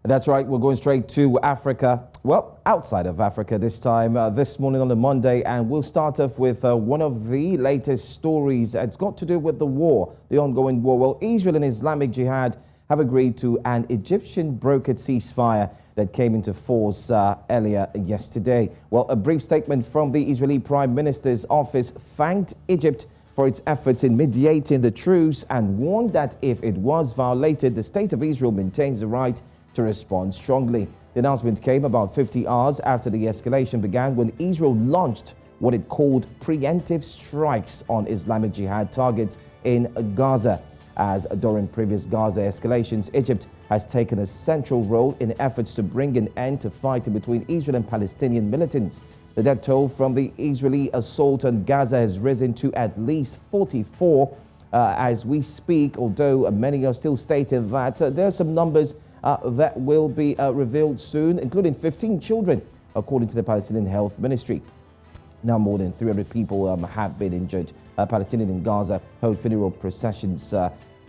That's right, we're going straight to Africa. Well, outside of Africa this time, this morning on the Monday, and we'll start off with one of the latest stories. It's got to do with the war, the ongoing war. Well, Israel and Islamic Jihad have agreed to an Egyptian brokered ceasefire that came into force earlier yesterday. Well, a brief statement from the Israeli Prime Minister's office thanked Egypt for its efforts in mediating the truce and warned that if it was violated, the state of Israel maintains the right to respond strongly. The announcement came about 50 hours after the escalation began, when Israel launched what it called preemptive strikes on Islamic Jihad targets in Gaza. As during previous Gaza escalations, Egypt has taken a central role in efforts to bring an end to fighting between Israel and Palestinian militants. The death toll from the Israeli assault on Gaza has risen to at least 44 as we speak, although many are still stating that there are some numbers that will be revealed soon, including 15 children, according to the Palestinian Health Ministry. Now more than 300 people have been injured. Palestinians in Gaza hold funeral processions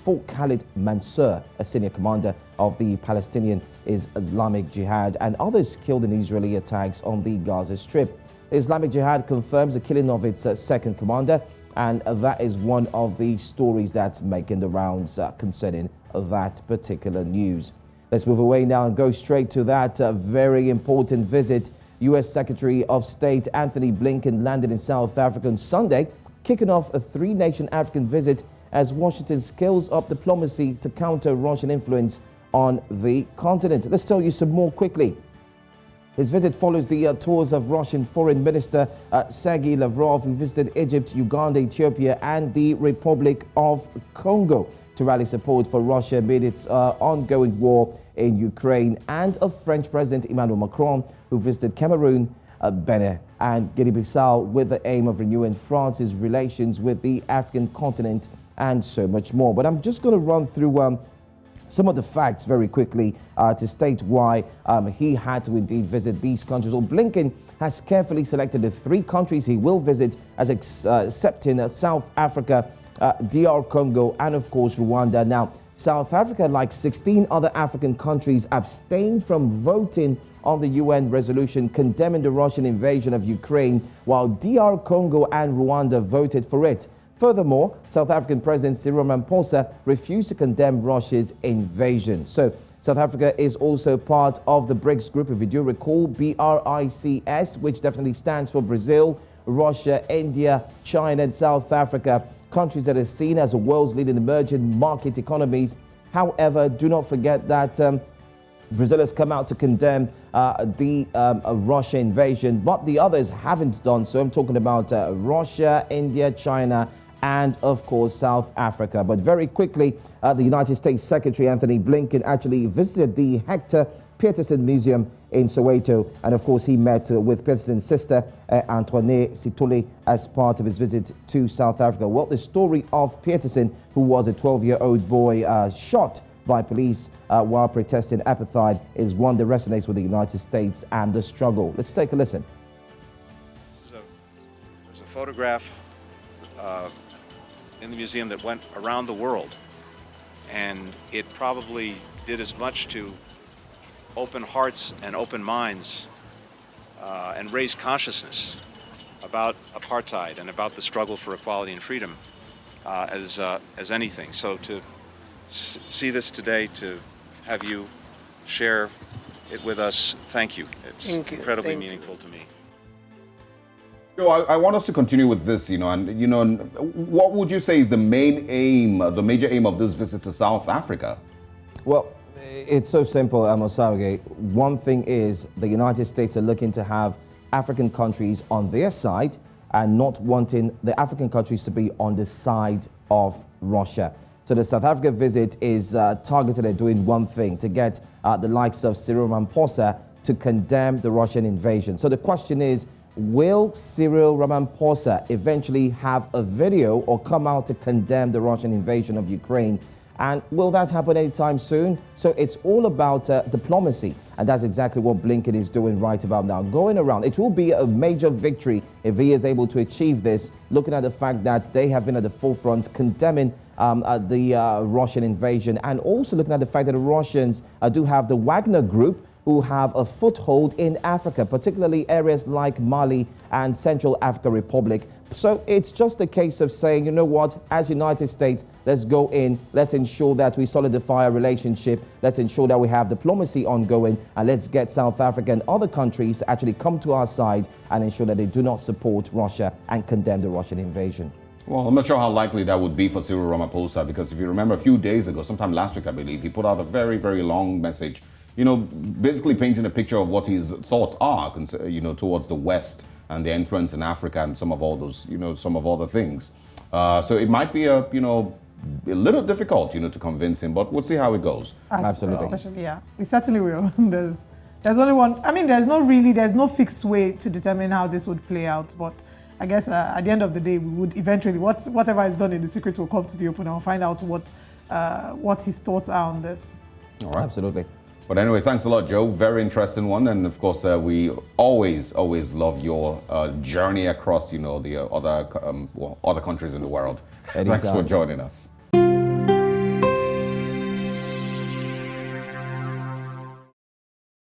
for Khalid Mansour, a senior commander of the Palestinian Islamic Jihad, and others killed in Israeli attacks on the Gaza Strip. Islamic Jihad confirms the killing of its second commander, and that is one of the stories that's making the rounds concerning that particular news. Let's move away now and go straight to that very important visit. U.S. Secretary of State Antony Blinken landed in South Africa on Sunday, kicking off a three-nation African visit as Washington scales up diplomacy to counter Russian influence on the continent. Let's tell you some more quickly. His visit follows the tours of Russian Foreign Minister Sergei Lavrov, who visited Egypt, Uganda, Ethiopia, and the Republic of Congo to rally support for Russia amid its ongoing war in Ukraine, and of French President Emmanuel Macron, who visited Cameroon, Benin and Guinea-Bissau with the aim of renewing France's relations with the African continent, and so much more. But I'm just going to run through some of the facts very quickly to state why he had to indeed visit these countries. Well, Blinken has carefully selected the three countries he will visit, as accepting South Africa, DR Congo, and of course Rwanda. Now, South Africa, like 16 other African countries, abstained from voting on the UN resolution condemning the Russian invasion of Ukraine, while DR Congo and Rwanda voted for it. Furthermore, South African President Cyril Ramaphosa refused to condemn Russia's invasion. So, South Africa is also part of the BRICS group, if you do recall, BRICS, which definitely stands for Brazil, Russia, India, China, and South Africa, countries that are seen as the world's leading emerging market economies. However, do not forget that Brazil has come out to condemn the Russia invasion, but the others haven't done so. I'm talking about Russia, India, China, and of course South Africa. But very quickly, the United States Secretary Antony Blinken actually visited the Hector Peterson Museum in Soweto, and of course he met with Peterson's sister Antoinette Sithole as part of his visit to South Africa. Well, the story of Peterson, who was a 12-year-old boy shot by police while protesting apartheid, is one that resonates with the United States and the struggle. Let's take a listen. There's a photograph in the museum that went around the world, and it probably did as much to open hearts and open minds and raise consciousness about apartheid and about the struggle for equality and freedom as anything. So to see this today, to have you share it with us, thank you. It's incredibly meaningful to me. So I want us to continue with this, and what would you say is the main aim, the major aim of this visit to South Africa? Well, it's so simple, Sergei. One thing is the United States are looking to have African countries on their side and not wanting the African countries to be on the side of Russia. So the South Africa visit is targeted at doing one thing: to get the likes of Cyril Ramaphosa to condemn the Russian invasion. So the question is, will Cyril Ramaphosa eventually have a video or come out to condemn the Russian invasion of Ukraine? And will that happen anytime soon? So it's all about diplomacy. And that's exactly what Blinken is doing right about now. Going around, it will be a major victory if he is able to achieve this, looking at the fact that they have been at the forefront condemning the Russian invasion, and also looking at the fact that the Russians do have the Wagner Group, who have a foothold in Africa, particularly areas like Mali and Central African Republic. So it's just a case of saying, you know what, as United States, let's go in, let's ensure that we solidify a relationship, let's ensure that we have diplomacy ongoing, and let's get South Africa and other countries to actually come to our side and ensure that they do not support Russia and condemn the Russian invasion. Well, I'm not sure how likely that would be for Cyril Ramaphosa, because if you remember a few days ago, sometime last week, I believe, he put out a very, very long message, you know, basically painting a picture of what his thoughts are, you know, towards the West and the influence in Africa and some of all those, you know, some of all the things. So it might be a, you know, a little difficult, you know, to convince him, but we'll see how it goes. Absolutely. Especially, yeah, we certainly will. There's only one, I mean, there's no fixed way to determine how this would play out, but I guess at the end of the day, we would eventually, whatever is done in the secret will come to the open and we'll find out what his thoughts are on this. All right. Absolutely. But anyway, thanks a lot, Joe. Very interesting one. And of course, we always love your journey across, you know, the other countries in the world. Anytime. Thanks for joining us.